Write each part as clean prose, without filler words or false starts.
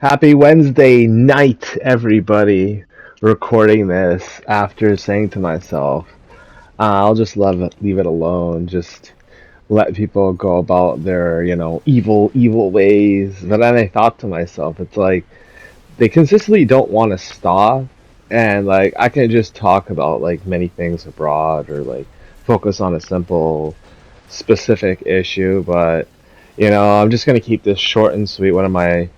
Happy Wednesday night, everybody. Recording this after saying to myself, I'll just leave it alone. Just let people go about their, evil ways. But then I thought to myself, it's like they consistently don't want to stop. And like I can just talk about like many things abroad or like focus on a simple, specific issue. But, I'm just going to keep this short and sweet. One of my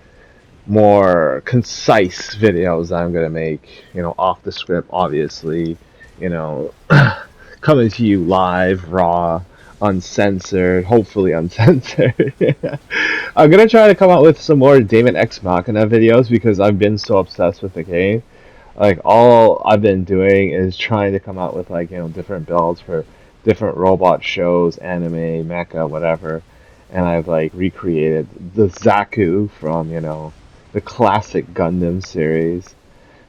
more concise videos I'm gonna make, off the script, obviously, you know, coming to you live, raw, uncensored, hopefully uncensored. I'm gonna try to come out with some more Daemon X Machina videos because I've been so obsessed with the game. Like all I've been doing is trying to come out with like, different builds for different robot shows, anime, mecha, whatever. And I've like recreated the Zaku from, the classic Gundam series.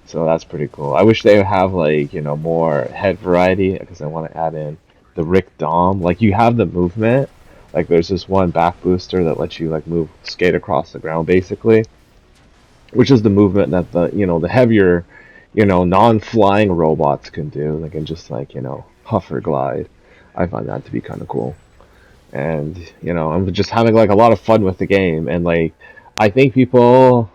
So that's pretty cool. I wish they would have like, more head variety because I want to add in the Rick Dom. Like you have the movement. Like there's this one back booster that lets you like move skate across the ground basically, which is the movement that the heavier, non-flying robots can do. They can just like, huff or glide. I find that to be kind of cool. And, I'm just having like a lot of fun with the game and like I think people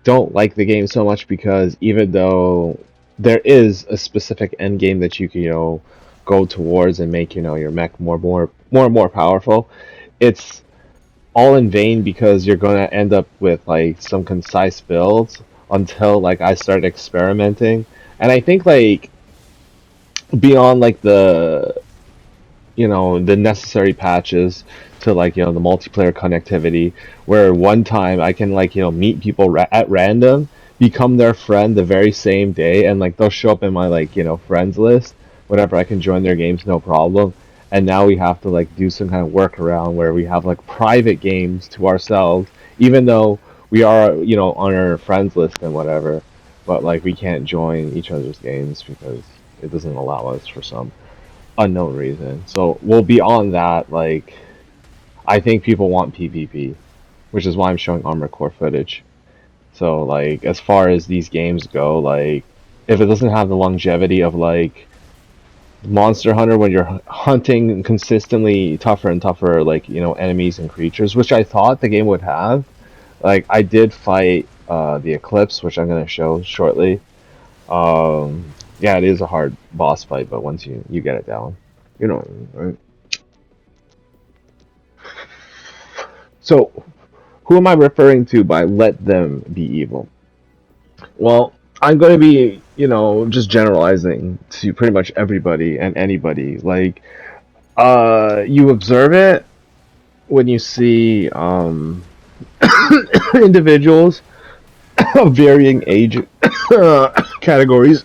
don't like the game so much because even though there is a specific end game that you can, go towards and make, your mech more and more powerful, it's all in vain because you're gonna end up with like some concise builds until like I started experimenting. And I think like beyond like the necessary patches to like the multiplayer connectivity where one time I can like meet people at random, become their friend the very same day, and like they'll show up in my like friends list whenever I can join their games, no problem. And now we have to like do some kind of workaround where we have like private games to ourselves even though we are on our friends list and whatever, but like we can't join each other's games because it doesn't allow us for some unknown reason. So we'll be on that. Like, I think people want PvP, which is why I'm showing Armored Core footage. So like, as far as these games go, like, if it doesn't have the longevity of like Monster Hunter when you're hunting consistently tougher and tougher like enemies and creatures, which I thought the game would have. Like I did fight the Eclipse, which I'm gonna show shortly. Yeah, it is a hard boss fight, but once you get it down, right? So, who am I referring to by let them be evil? Well, I'm going to be, just generalizing to pretty much everybody and anybody. Like, you observe it when you see individuals of varying age categories,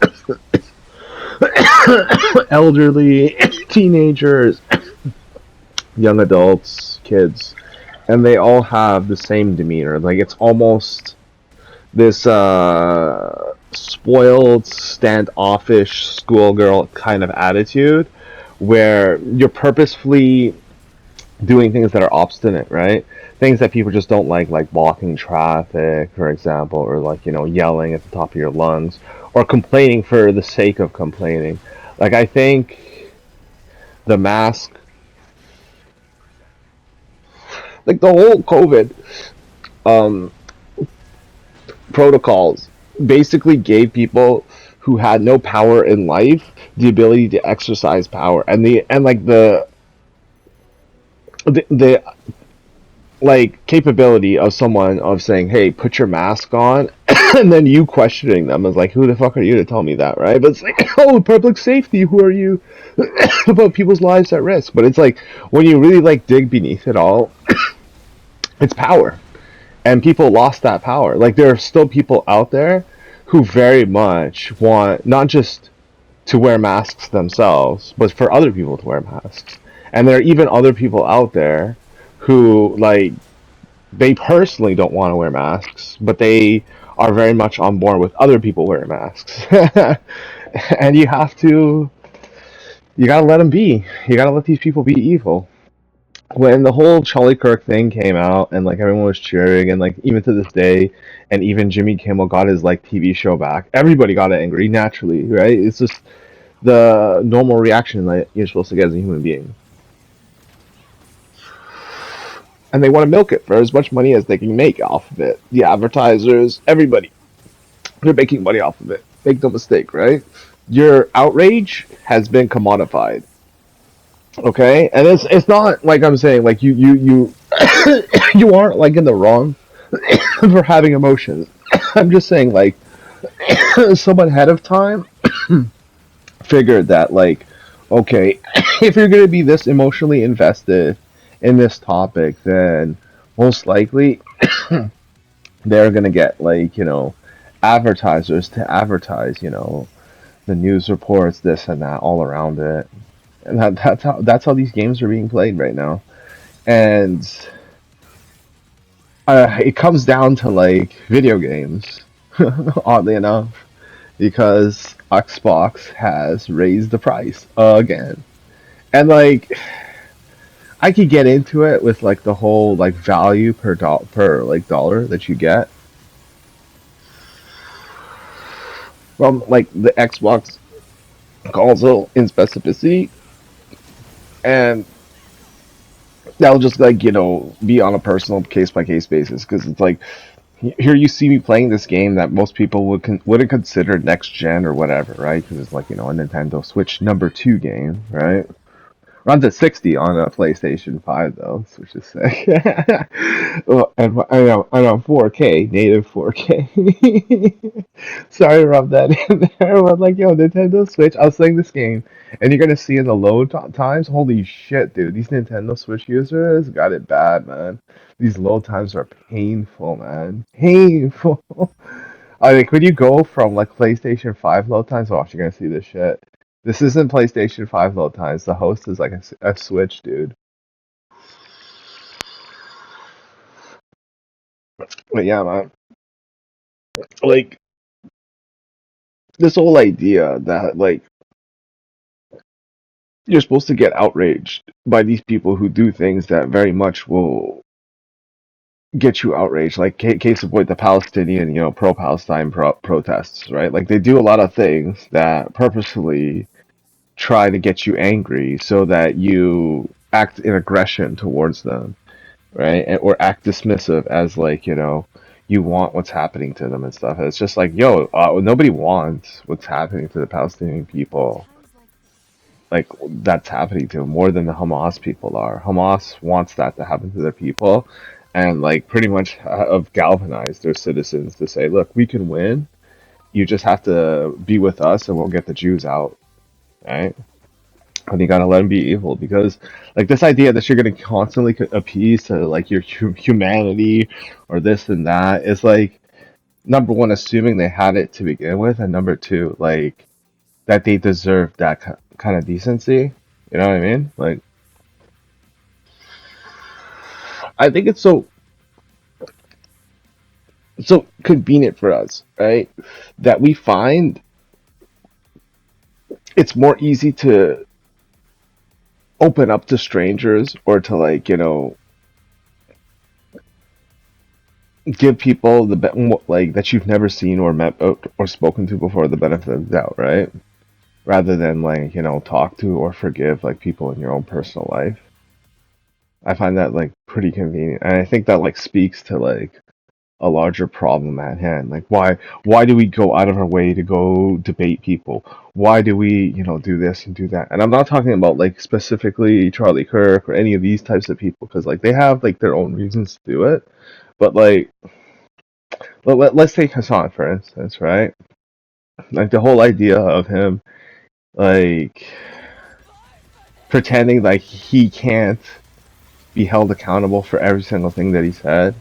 elderly, teenagers, young adults, kids, and they all have the same demeanor. Like, it's almost this spoiled, standoffish schoolgirl kind of attitude where you're purposefully doing things that are obstinate, right? Things that people just don't like blocking traffic, for example, or like, yelling at the top of your lungs, or complaining for the sake of complaining. Like, I think the mask, like the whole COVID um, protocols basically gave people who had no power in life the ability to exercise power and like the like capability of someone of saying, hey, put your mask on, and then you questioning them is like, who the fuck are you to tell me that, right? But it's like, oh, public safety, who are you about people's lives at risk? But it's like when you really like dig beneath it all, it's power, and people lost that power. Like there are still people out there who very much want not just to wear masks themselves, but for other people to wear masks. And there are even other people out there who like they personally don't want to wear masks, but they are very much on board with other people wearing masks. And you gotta let them be. You gotta let these people be evil. when the whole Charlie Kirk thing came out and like everyone was cheering and like even to this day and even Jimmy Kimmel got his like TV show back, everybody got angry naturally, right? It's just the normal reaction that you're supposed to get as a human being. And they want to milk it for as much money as they can make off of it. The advertisers, everybody, they're making money off of it. Make no mistake, right? Your outrage has been commodified. Okay, and it's not like I'm saying like you you aren't like in the wrong for having emotions. I'm just saying like someone ahead of time figured that like okay, if you're gonna be this emotionally invested in this topic, then most likely they're gonna get like advertisers to advertise the news reports, this and that, all around it, and that's how these games are being played right now. And it comes down to like video games, oddly enough, because Xbox has raised the price again. And like I could get into it with like the whole like value per like dollar that you get from like the Xbox console in specificity, and that'll just like be on a personal case by case basis because it's like here you see me playing this game that most people wouldn't consider next gen or whatever, right? Because it's like a Nintendo Switch #2 game, right? Runs at 60 on a PlayStation 5 though, which is sick. Well, and I know 4K, native 4K. Sorry to rub that in there, but like, yo, Nintendo Switch, I was playing this game, and you're gonna see in the load times, holy shit, dude, these Nintendo Switch users got it bad, man. These load times are painful, man. Painful. I think when you go from like PlayStation 5 load times, watch, you're gonna see this shit. This isn't PlayStation 5 load times. The host is like a Switch, dude. But yeah, man. Like, this whole idea that, like, you're supposed to get outraged by these people who do things that very much will get you outraged. Like, case of point, the Palestinian, pro-Palestine protests, right? Like, they do a lot of things that purposefully try to get you angry so that you act in aggression towards them, right? Or act dismissive as like, you want what's happening to them and stuff. And it's just like, yo, nobody wants what's happening to the Palestinian people. Like that's happening to them more than the Hamas people are. Hamas wants that to happen to their people, and like pretty much have galvanized their citizens to say, look, we can win. You just have to be with us, and we'll get the Jews out, right? And you gotta let them be evil because like this idea that you're gonna constantly appease to like your humanity or this and that is like number one assuming they had it to begin with, and number two like that they deserve that kind of decency. You know what I mean? Like I think it's so convenient for us, right? That we find it's more easy to open up to strangers or to like give people like that you've never seen or met or spoken to before the benefit of the doubt, right? Rather than like talk to or forgive like people in your own personal life. I find that like pretty convenient, and I think that like speaks to like a larger problem at hand. Like why do we go out of our way to go debate people? Why do we do this and do that? And I'm not talking about like specifically Charlie Kirk or any of these types of people because like they have like their own reasons to do it. But like let's take Hassan for instance, right? Like the whole idea of him like pretending like he can't be held accountable for every single thing that he said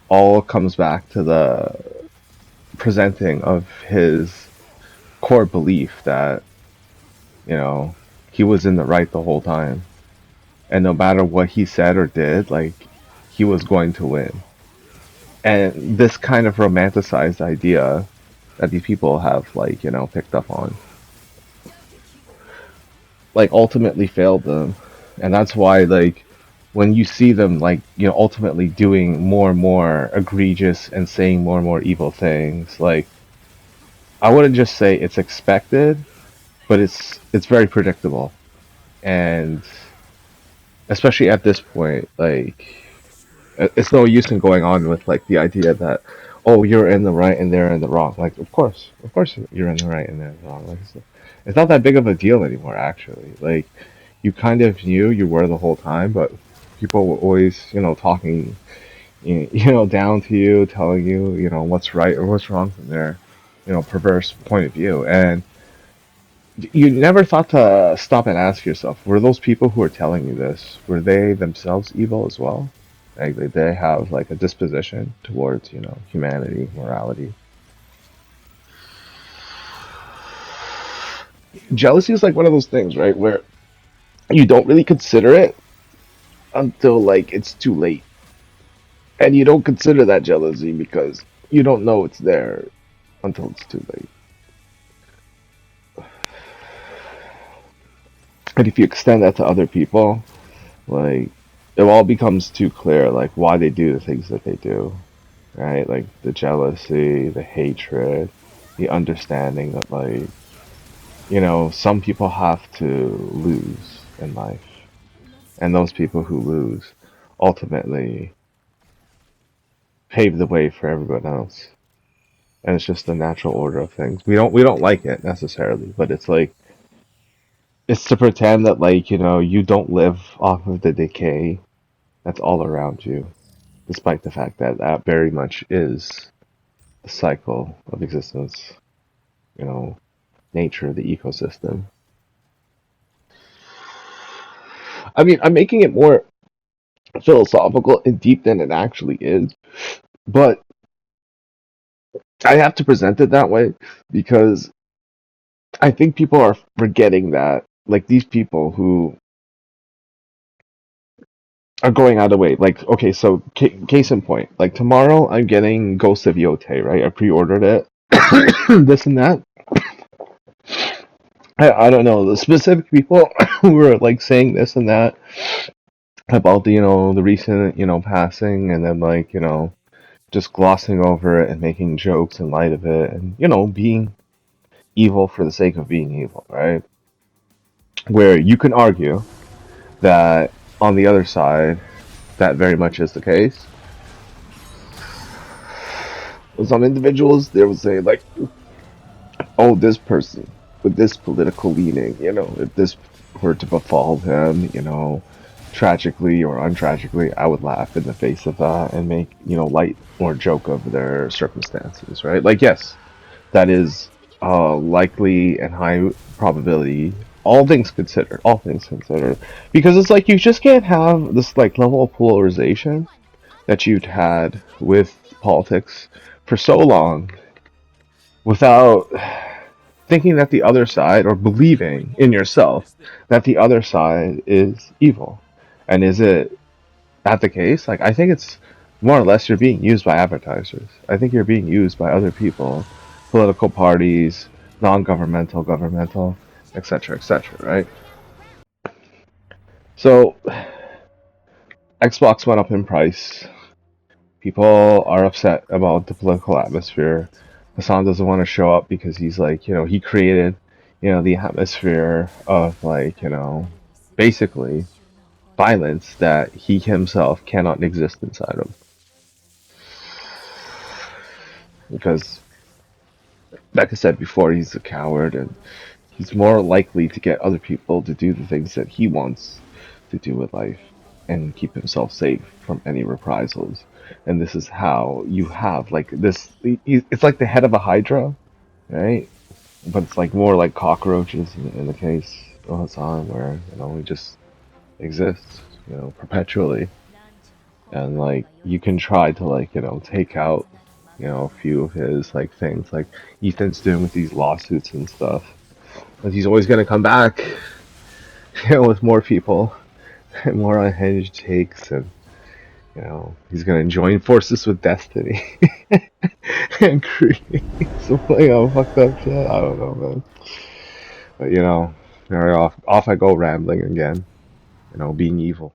all comes back to the presenting of his core belief that you know he was in the right the whole time, and no matter what he said or did, like he was going to win. And this kind of romanticized idea that these people have like picked up on like ultimately failed them, and that's why like when you see them like ultimately doing more and more egregious and saying more and more evil things, like I wouldn't just say it's expected, but it's very predictable. And especially at this point, like it's no use in going on with like the idea that, oh, you're in the right and they're in the wrong. Like of course you're in the right and they're in the wrong. Like it's not that big of a deal anymore, actually. Like you kind of knew you were the whole time, but people were always talking down to you, telling you what's right or what's wrong from their perverse point of view. And you never thought to stop and ask yourself, were those people who are telling you this, were they themselves evil as well? Like they have like a disposition towards, humanity, morality. Jealousy is like one of those things, right, where you don't really consider it until like it's too late. And you don't consider that jealousy because you don't know it's there until it's too late. And if you extend that to other people, like it all becomes too clear like why they do the things that they do, right? Like the jealousy, the hatred, the understanding that like some people have to lose in life, and those people who lose ultimately pave the way for everyone else. And it's just the natural order of things. We don't like it necessarily, but it's like it's to pretend that like you don't live off of the decay that's all around you, despite the fact that that very much is the cycle of existence, you know, nature, the ecosystem. I mean, I'm making it more philosophical and deep than it actually is, but I have to present it that way because I think people are forgetting that, like, these people who are going out of the way, like, okay, so case in point, like, tomorrow I'm getting Ghost of Yotei, right? I pre ordered it, this and that. I don't know the specific people who were like saying this and that about the the recent passing, and then like just glossing over it and making jokes in light of it, and being evil for the sake of being evil, right? Where you can argue that on the other side that very much is the case. With some individuals they would say like, oh, this person with this political leaning, if this were to befall him, tragically or untragically, I would laugh in the face of that and make, light or joke of their circumstances, right? Like, yes, that is likely and high probability, all things considered. Because it's like you just can't have this like level of polarization that you'd had with politics for so long without thinking that the other side, or believing in yourself that the other side is evil. And is it at the case? Like, I think it's more or less you're being used by advertisers. I think you're being used by other people, political parties, non-governmental, governmental, etc., etc., right? So, Xbox went up in price. People are upset about the political atmosphere. Hassan doesn't want to show up because he's like, he created, the atmosphere of like, basically violence that he himself cannot exist inside of. Because, like I said before, he's a coward and he's more likely to get other people to do the things that he wants to do with life and keep himself safe from any reprisals. And this is how you have like this. It's like the head of a hydra, right? But it's like more like cockroaches in the case of Hassan, where he just exists, perpetually. And like you can try to like take out a few of his like things, like Ethan's doing with these lawsuits and stuff. But he's always gonna come back, with more people and more unhinged takes, and he's gonna join forces with Destiny and create some fucked up shit. I don't know, man. But very off I go rambling again. Being evil.